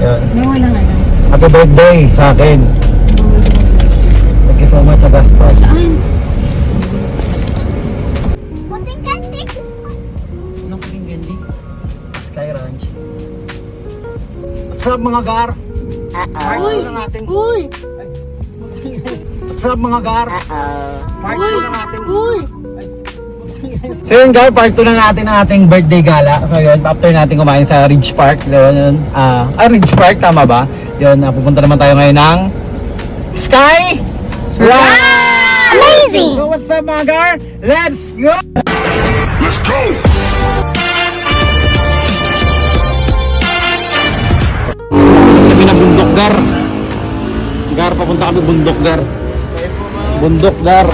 Yun. Nawala nga lang. Happy birthday sa akin. Thank you so much, Agastos. Saan? Anong kiling candy? Sky Ranch. What's up mga gar? Uy! Uy! What's up mga gar? Part 2 na natin. Uy! So yun guys, part 2 na natin ang ating birthday gala. So yun, after natin kumain sa Ridge Park. Yun, Ridge Park, tama ba? Yun, pupunta naman tayo ngayon ng Sky Ranch! Amazing! So what's up mga gar? Let's go! Let's go! Kami na bundok gar. Gar, papunta kami bundok gar. Bundok gar.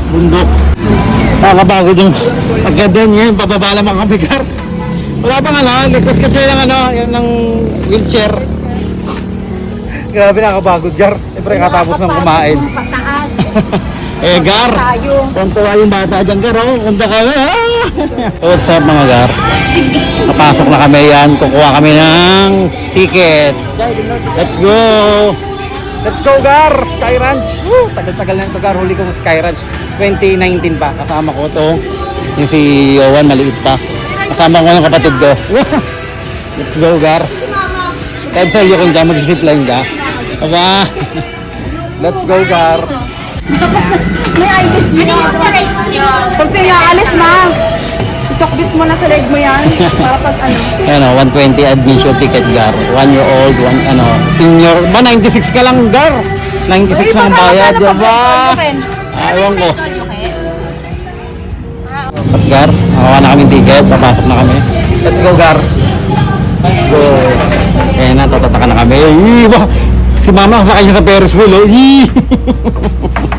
Bundok. Nakakapagod yung pagkadan ngayon, pababa naman kami gar. Wala pang ligtas ka siya ng yung ng wheelchair. Grabe nakakapagod gar. Siyempre katapos ng kumain. Pataas. Gar, tuntua yung bata dyan gar. Punta kami. What's up mga gar? Napasok na kami yan. Kukuha kami ng ticket. Let's go! Let's go gar! Sky Ranch! Woo! Tagal-tagal na ito gar. Huli kong Sky Ranch 2019 pa. Kasama ko to. Yung si Owen maliit pa. Kasama ko yung kapatid ko. Let's go gar! Kahit sa iyo kung dyan mag-zipline ka. Aba! Let's go gar! May ID. Ano yung sa race nyo? Pag pinaalis, ma. Isokbit mo na sa leg mo yan. Para pag ano. 120 admission ticket gar. 1 year old, senior. Ba 96 ka lang gar? 96 lang bayad, di ba? Ayaw ko. Gar, nakawa na kaming ticket, papasok na kami. Let's go gar. Let's go. Kaya na, tatataka na kami. Si mama sa kanya sa Ferris wheel, oh.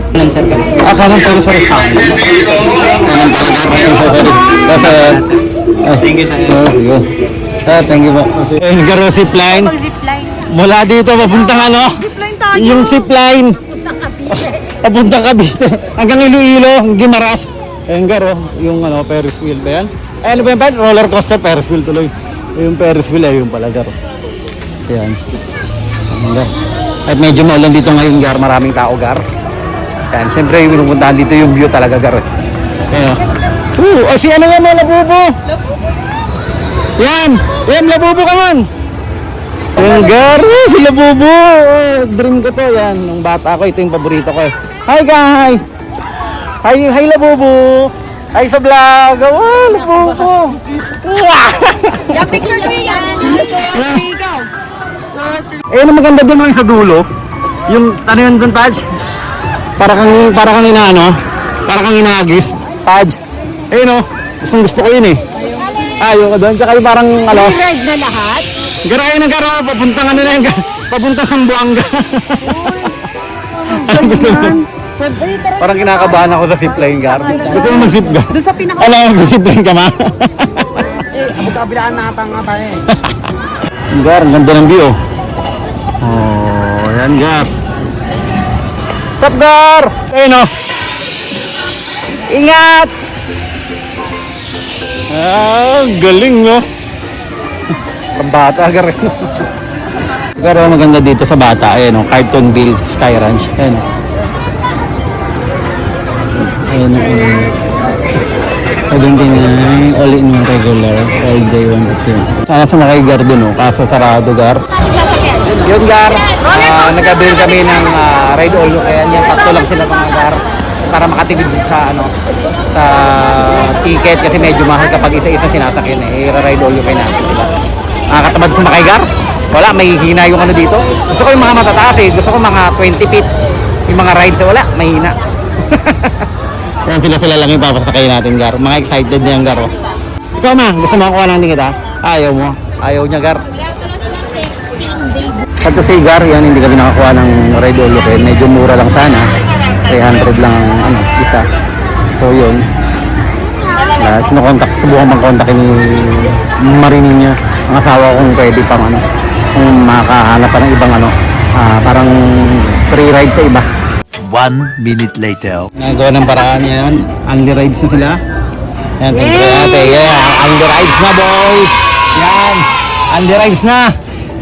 Kanan sir ka. Kanan sorry. Kanan pala gar. Thank you sir. Thank you po. Nagkaroon zipline. Zipline. Mula dito, papuntang Zipline tayo. yung zipline. Papuntang Cavite. Hanggang Iloilo, Gimaras. Ayun garo, yung Ferris wheel ba yan? Ano ba yan? Roller coaster, Ferris wheel tuloy. Yung Ferris wheel, yung pala garo. Ayan. At medyo maulan dito ngayon gar, maraming tao gar. Yan, siyempre yung pinupuntahan dito yung view talaga gar. Ayan. Si ano yan, Labubo? Yan, Labubo ka man. Yung gar, si Labubo. Dream ko to, yan. Nung bata ko, ito yung paborito ko. Hi guys! Hi Labubo! Hi sa vlog! Labubo! Yung picture ko yan. Ikaw. Ang maganda doon lang sa dulo. Yung ano yun doon, Taj? Para kang inagis. Taj. Gustong gusto ko yun eh. Ayaw ko doon. Tsaka yung parang Ride na lahat? Garay na garo. Papuntang na yun. Papuntang Sambuanga. Gusto mo? Parang kinakabahan ako sa zipline gar. Gusto mo mag-zip gar? Doon sa pinaka... Mag-zipline ka ma? Magkabilaan na nga tayo eh. Gar, ang ganda ng view. Oh, yan gar. Stop gar! Ayun o. Ingat! Galing no. Ang bata gar. Gar, maganda dito sa bata. Ayun o, Cartonville Sky Ranch. Ayun o. Ayun o. 79, all in regular, all day 1 Sana sumakay gar dun kaso sarado gar. Yun gar, nagkabili kami ng ride all kaya yan tatlo lang sila mga gar para makatipid sa sa ticket kasi medyo mahal kapag isa-isa sinasakyan i-ride all kayo natin sila. Nakatamad sumakay gar? Wala, may hina yung dito. Gusto ko yung mga matataas gusto ko mga 20 feet. Yung mga rides wala, may hina. Yan sila lang yung papasakay natin gar. Mga excited na yung gar. Ikaw ma, gusto mo kuha lang din kita? Ayaw mo? Ayaw niya gar. At say gar, yan hindi kami nakakuha ng ride all okay. Medyo mura lang sana. 300 lang ang isa. So yun. Subukan bang kontakin ni Marini niya. Ang asawa kung pwede pang kung makahanap pa ng ibang parang free ride sa iba. 1 minute later. Nagawa ng paraan yan. Only rides na sila. Yan, thank you natin. Yeah, only rides na boy. Yan, only rides na.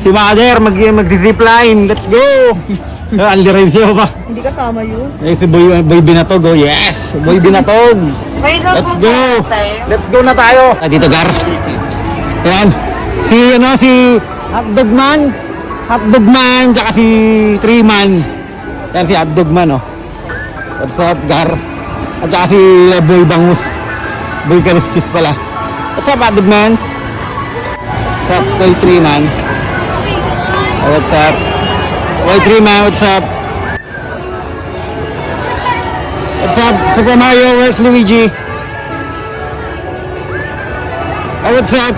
Si Mother, mag-zipline. Let's go! Aldi rin siya ba? Hindi kasama yun. Eh, si Boy Binatog, oh yes! Boy Binatog! Let's go! Let's go na tayo! Dito, Gar. Yan. Si Hotdog Man, tsaka si Treeman. Yan si Hotdog Man, oh. What's up, Gar? At tsaka si Boy Bangus. Boy Kaliskis pala. What's up, Hotdog Man? What's up, Boy Treeman? What's up? Boy Treeman, what's up? What's up, Super Mario? Where's Luigi? Oh, what's up?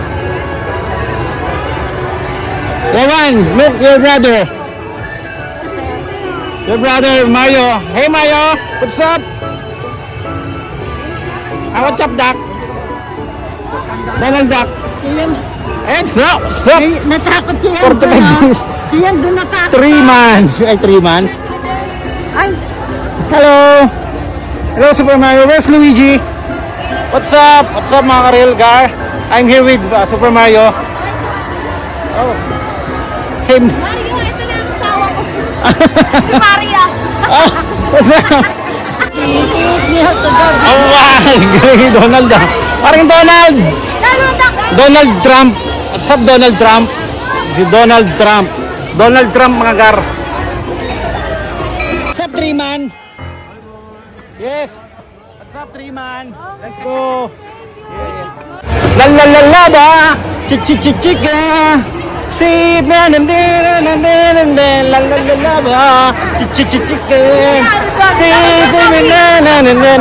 Yawan, look, your brother. Your brother, Mario. Hey, Mario, what's up? Ah, what's up, Doc? Donald Duck. Eh, what's up? Natakot siya. 45 days. Siya doon natakot. Treeman. Ay. Hello. Hello, Super Mario. Where's Luigi? What's up? What's up, mga karel, Gar? I'm here with Super Mario. Oh. Same. Mario, ito na ang asawa ko. Si Maria. Oh, what's up? Oh, wow. Galing Donald ah. Parang Donald. Donald Trump. What's up, Donald Trump? Si Donald Trump. Donald Trump, mga Gar. What's up, Treeman? Yes. What's up, Treeman? Let's go. La la la la ba. Chika. Steve man and then la la la la ba. Chika. Steve man and la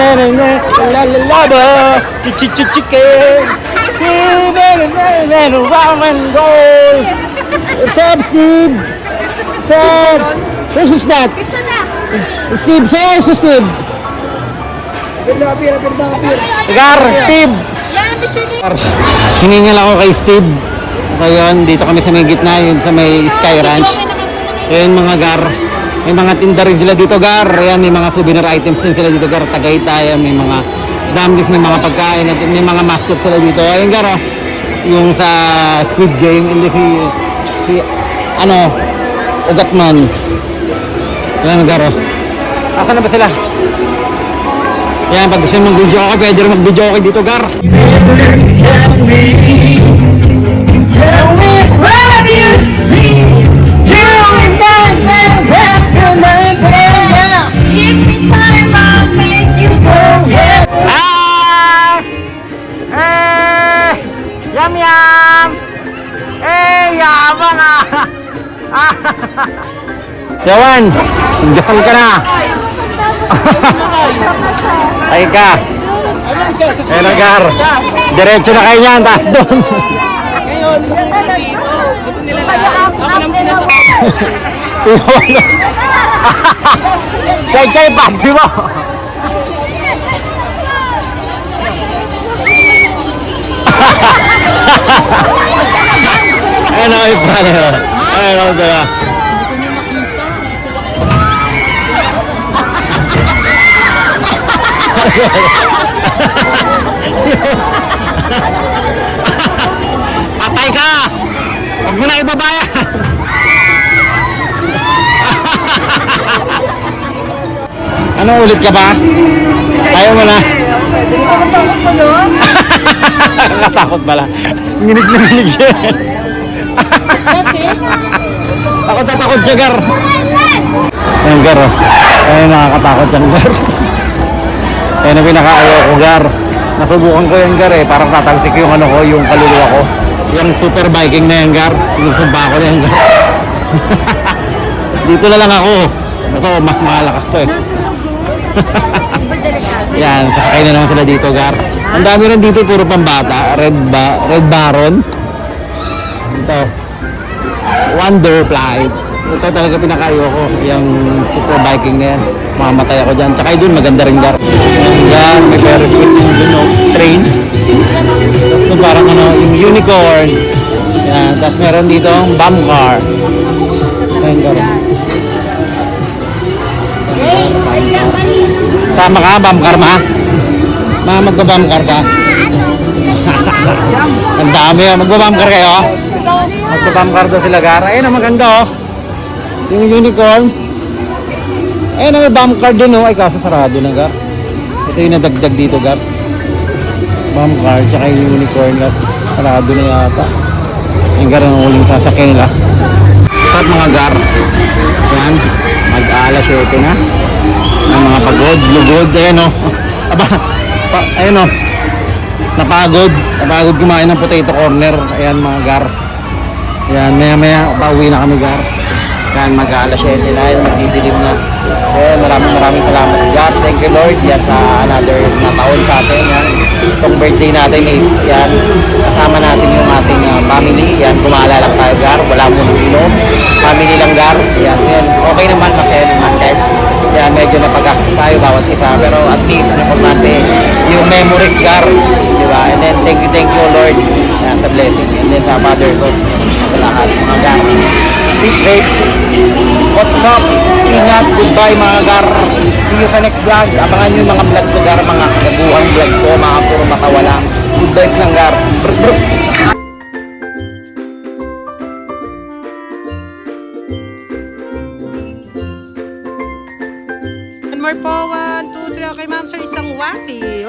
la la ba. Chika. Steve and Roman goal. What's up, Steve? What's up? Who's that? Picture na. Steve, say si Steve. Gar, Steve. Yan, picture niya. Hiningal ako kay Steve. Ngayon, dito kami sa may gitna, yun sa may Sky Ranch. Ayun mga Gar. May mga tinda rin sila dito, Gar. Ayan, may mga souvenir items din sila dito, Gar. Tagaytay, may mga damlis, may mga pagkain, at may mga mascot sila dito. Ayun, Gar, oh. Yung sa Squid Game, hindi si Ugatman. Ayan, Gar, oh. Asan na ba sila? Yan, pag gusto nyo mag-video ako, pwede rin mag-video ako dito, Gar. Tell me what you see. You and I can have your life now. Give me time, I'll make you go ahead. Ah! Eh! Yum yum! Eh, yaman ah! Yawan, dasal ka na! Ay ka! Hello, Gar! Diretso na kayo yan, taas doon! Ngayon, hindi dito. Gusto nila na ako nang pinasok. Kay, pati mo! Ayun ako yung pala. Ayun ako dala. Patay ka! Huwag mo na ibabayan! Ano, ulit ka ba? Ayaw mo na? Nakatakot pala. Nginig na nginig siya. Takot na takot siya, Gar. Ayan, Gar, oh. Ayan, nakakatakot siya, Gar. Ayan na pinakaayaw ko, Gar. Nasubukan ko yan, Gar, eh. Parang tatalsik yung ano ko, yung kaluluwa ko. Yung super biking na yan, Gar. Sinusumpa ko na yan, Gar. Dito na lang ako. Ito, mas malakas to, eh. Yan, sakay na naman sila dito, Gar. Ang dami rin dito, puro pambata. Red Baron. Ito. Wonder Flight. Ito talaga pinakayo ko. Yung super biking na yan. Mamamatay ako dyan. Tsaka dun, maganda rin, Gar. Yan, may Ferris wheel dun, no? Train. Tapos dun parang ano, yung unicorn. Yan, tapos meron dito ang bomb car. Ayan, Gar. Tama ka, bomb car ma? Magba-bomb car ka? Ang dami, magba-bomb car kayo? Magpa-bump car daw sila, Gar. Ayun, maganda, oh. Yung unicorn. Ayun, may bump car din, oh. Ay, kaso sarado na, Gar. Ito yung nadagdag dito, Gar. Bump car, tsaka yung unicorn, Gar. Sarado na yata. Yung Gar, ang uling sasakyan nila. Sa mga Gar. Yan. Mag-alas 7 na. Ang mga pagod, lugod. Ayan, oh. Aba, ayun, oh. Napagod kumain ng potato corner. Ayan mga Gar. Ayan, maya pauwi na kami, Gar. Ayan, mag-alas 7 na. Ayan, magdidilim na. Ayan, maraming salamat, Gar. Thank you, Lord. Yan sa another na taon sa atin. Yan. Itong birthday natin is, yan, kasama natin yung ating family. Yan, gumala lang tayo, Gar. Wala mo nang inom. Family lang, Gar. Yan, yan. Okay naman, masaya naman, guys. Yan, medyo napagastos tayo bawat isa. Pero at least, ang importante, yung memories, Gar. Diba? And then, thank you, Lord. Yan, sa blessing. And then, sa Father ko. Sa lahat, mga Gar. Be safe. What's up? Ingat. Goodbye, mga Gar. See you sa next vlog. Abangan nyo yung mga vlog ko, Gar. Mga kagaguhang vlog ko. Mga puro matawa lang. Good vibes lang, Gar. Brr, brr. One more po, 1, 2, 3. Okay, ma'am, sir, isang wapi.